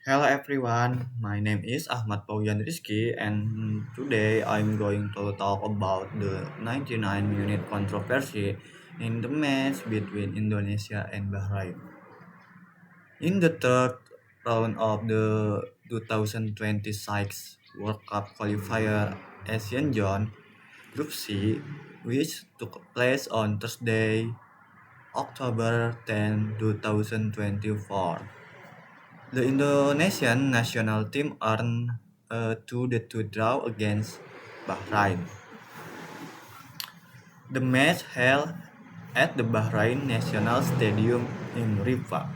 Hello everyone, my name is Ahmad Paujan Rizky and today I'm going to talk about the 99-minute controversy in the match between Indonesia and Bahrain. In the third round of the 2026 World Cup qualifier Asian Zone Group C, which took place on Thursday, October 10, 2024. The Indonesian national team earned a 2-2 draw against Bahrain. The match held at the Bahrain National Stadium in Rifa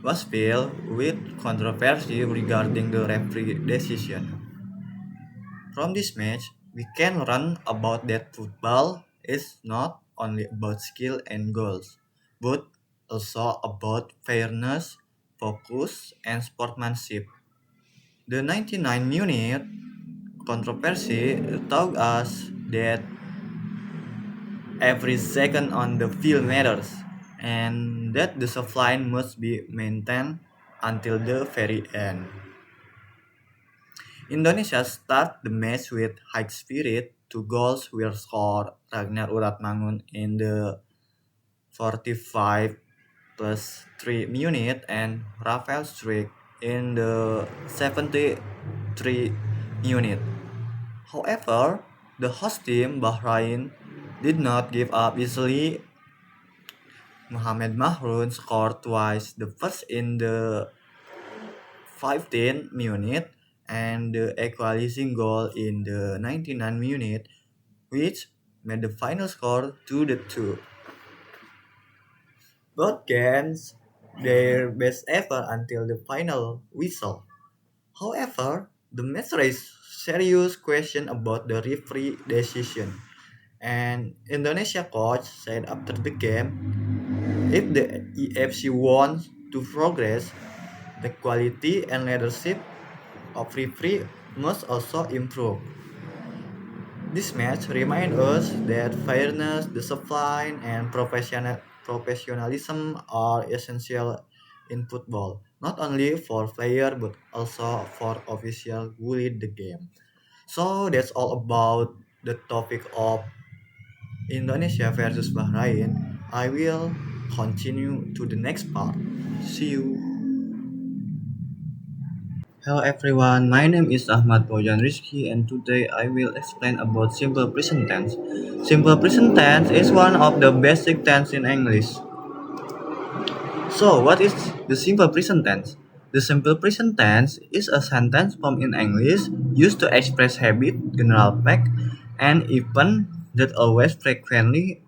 was filled with controversy regarding the referee decision. From this match, we can learn about that football is not only about skill and goals, but also about fairness, focus, and sportsmanship. The 99-minute controversy taught us that every second on the field matters and that the line must be maintained until the very end. Indonesia started the match with high spirit. Two goals were scored Ragnar Uratmangun in the 45 plus 3 minute and Rafael Struijk in the 73 minute. However, the host team, Bahrain, did not give up easily. Mohamed Mahrous scored twice, the first in the 15th minute and the equalizing goal in the 99th minute, which made the final score 2-2. Both games their best ever until the final whistle. However, the match raised serious question about the referee decision. And Indonesia coach said after the game, if the EFC wants to progress, the quality and leadership of referee must also improve. This match reminds us that fairness, discipline, and professionalism are essential in football, not only for players but also for officials who lead the game. So that's all about the topic of Indonesia versus Bahrain. I will continue to the next part. See you. Hello everyone, my name is Ahmad Bojan Rizky and today I will explain about simple present tense. Simple present tense is one of the basic tense in English. So what is the simple present tense? The simple present tense is a sentence form in English used to express habit, general fact, and event that always frequently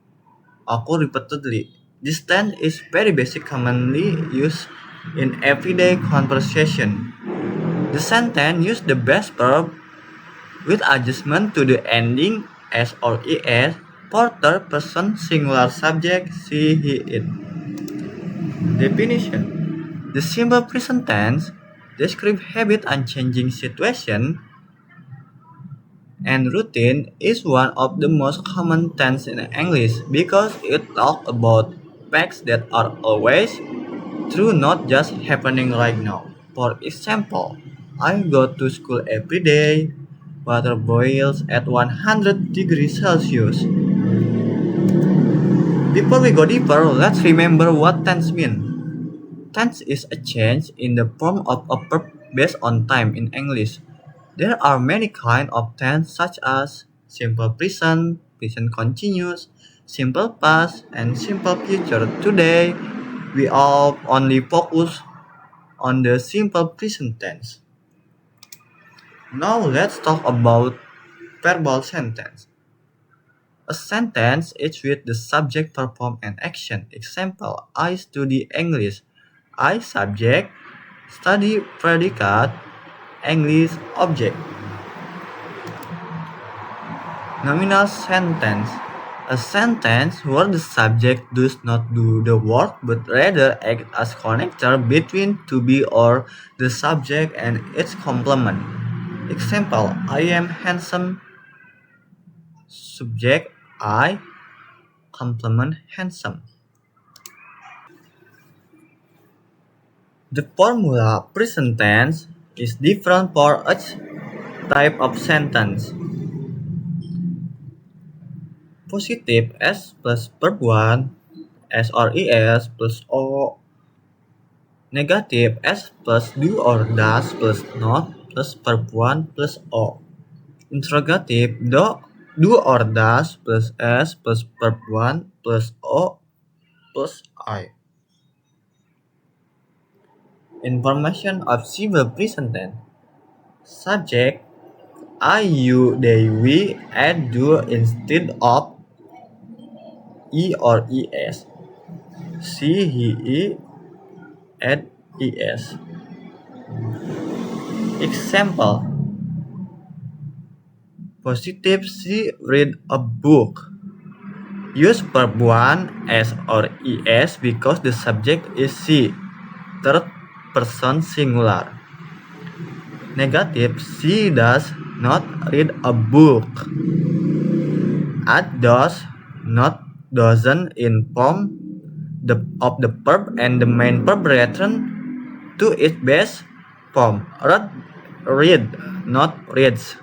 occur repeatedly. This tense is very basic, commonly used in everyday conversation. The sentence use the best verb with adjustment to the ending s or es for third person singular subject she, he, it. Definition: the simple present tense describes habit unchanging situation and routine is one of the most common tense in English because it talks about facts that are always true, not just happening right now. For example, I go to school every day. Water boils at 100 degrees Celsius. Before we go deeper, let's remember what tense mean. Tense is a change in the form of a verb based on time in English. There are many kinds of tense such as simple present, present continuous, simple past, and simple future. Today, we all only focus on the simple present tense. Now let's talk about verbal sentence. A sentence is with the subject perform an action. Example, I study English. I subject, study predicate, English object. Nominal sentence. A sentence where the subject does not do the work but rather act as connector between to be or the subject and its complement. Example, I am handsome. Subject I, complement handsome. The formula present tense is different for each type of sentence. Positive S plus verb 1, S or ES plus O. Negative S plus do or does plus not plus verb 1 plus O. Interrogative do or does plus S plus verb 1 plus O plus I. Information of simple present tense. Subject I, you, they, we, and do instead of E or ES. She, he, and ES. Example. Positive she read a book. Use verb 1 S or ES because the subject is she. Third person singular. Negative she does not read a book. Add does not doesn't inform of the verb and the main verb return to its base form. Read, not reads.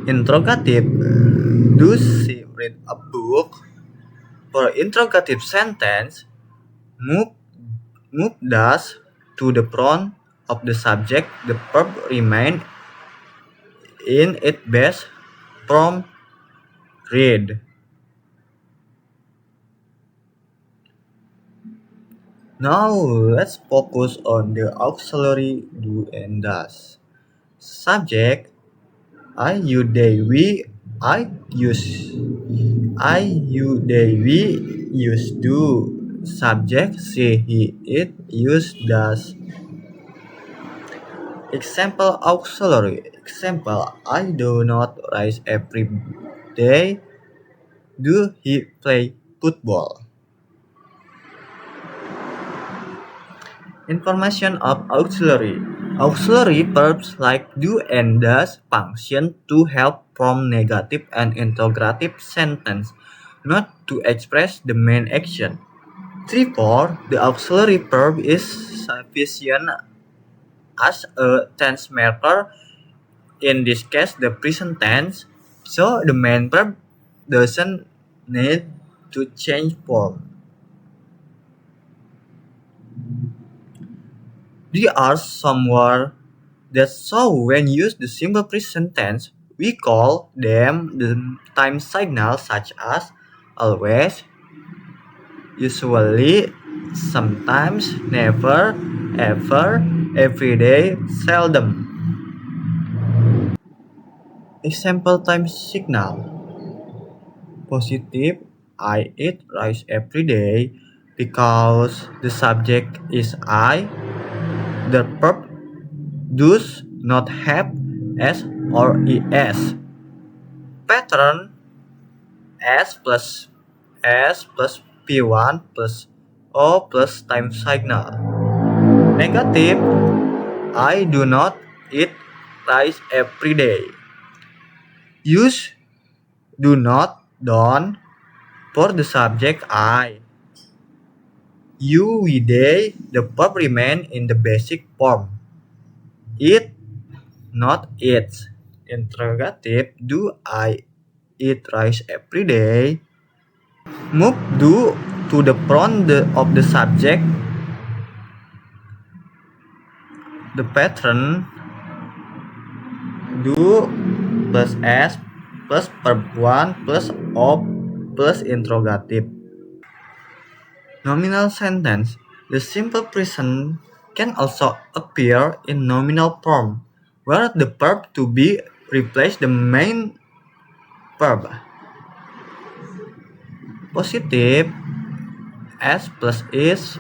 Interrogative. Do she read a book? For interrogative sentence, move does to the front of the subject. The verb remain in its base form. Read. Now let's focus on the auxiliary do and does. Subject I, you, they, we. I, you, they, we use do. Subject she, he, it use does. Example auxiliary. Example I do not rise every day. Do he play football? Information of auxiliary. Auxiliary verbs like do and does function to help form negative and interrogative sentence, not to express the main action. Therefore, the auxiliary verb is sufficient as a tense marker, in this case the present tense, so the main verb doesn't need to change form. There are some words that so when used the simple present tense, we call them the time signals such as always, usually, sometimes, never, ever, every day, seldom. Example time signal. Positive, I eat rice every day because the subject is I. The verb does not have S or ES. Pattern S plus P1 plus O plus time signal. Negative, I do not eat rice every day. Use do not, don't for the subject I. You, we, they, the verb remain in the basic form. Eat, not eats. Interrogative, do I eat rice every day? Move do to the front of the subject. The pattern do plus S plus verb 1 plus O plus interrogative. Nominal sentence. The simple present can also appear in nominal form, where the verb to be replaces the main verb. Positive S plus is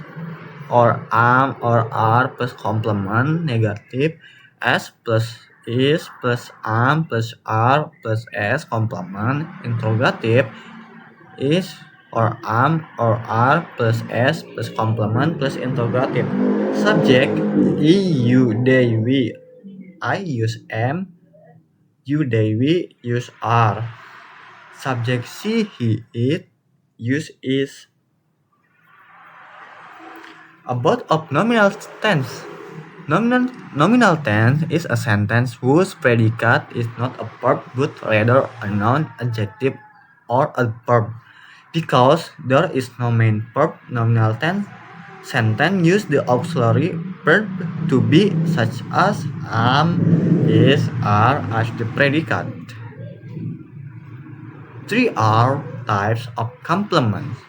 or am or are plus complement. Negative S plus is plus am plus are plus S complement. Interrogative is or am or are plus S plus complement plus interrogative. Subject I, you, they, we. I use am. You, they, we use are. Subject she, he, it use is. About of nominal tense. Nominal tense is a sentence whose predicate is not a verb but rather a noun, adjective, or adverb. Because there is no main verb, nominal tense sentence use the auxiliary verb to be such as am, is, are as the predicate. Three are types of complements.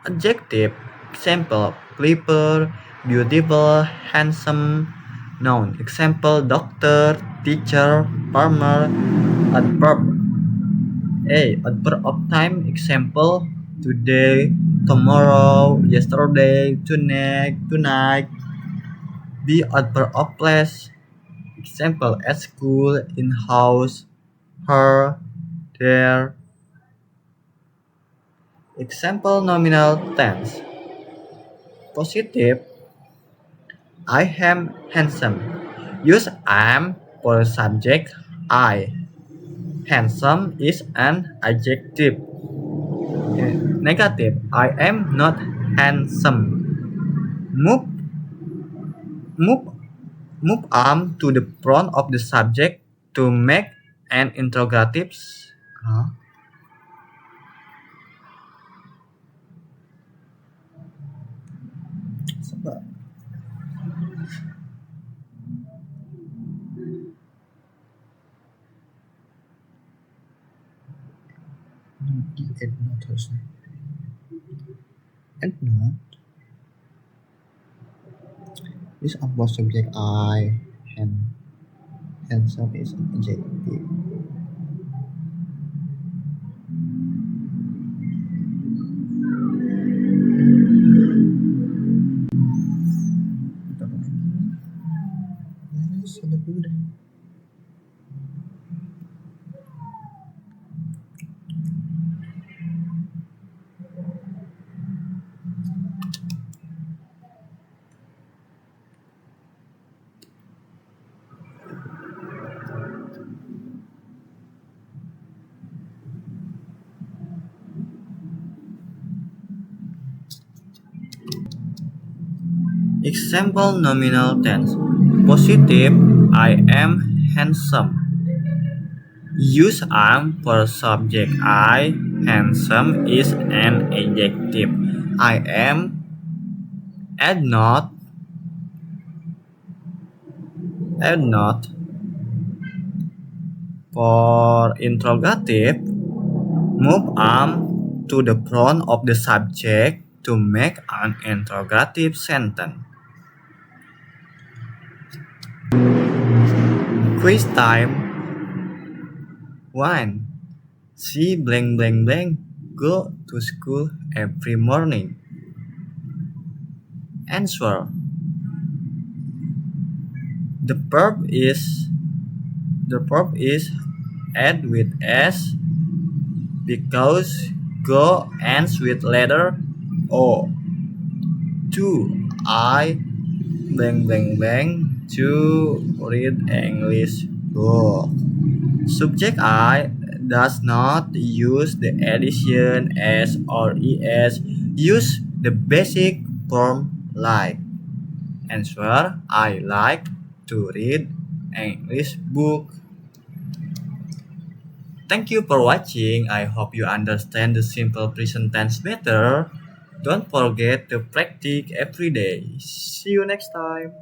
Adjective, example, clever, beautiful, handsome. Noun, example, doctor, teacher, farmer. Adverb, adverb of time, example, today, tomorrow, yesterday, tonight. B, adverb of place, example, at school, in house, her, there. Example, nominal tense. Positive, I am handsome. Use am for subject I. Handsome is an adjective. Negative, I am not handsome. Move move move arm to the front of the subject to make an interrogative. Huh? Sabar. Add not harusnya. Add not. This about subject I. Handsome is an adjective. Sabar dulu deh. Example, nominal tense. Positive, I am handsome. Use am for subject I. Handsome is an adjective. I am. Add not. For interrogative, move am to the front of the subject to make an interrogative sentence. Quiz time. 1. She go to school every morning. Answer. The verb is add with s because go ends with letter o. 2. I to read English book. Subject I does not use the addition s or es. Use the basic form like. Answer. I like to read English book. Thank you for watching. I hope you understand the simple present tense better. Don't forget to practice every day. See you next time.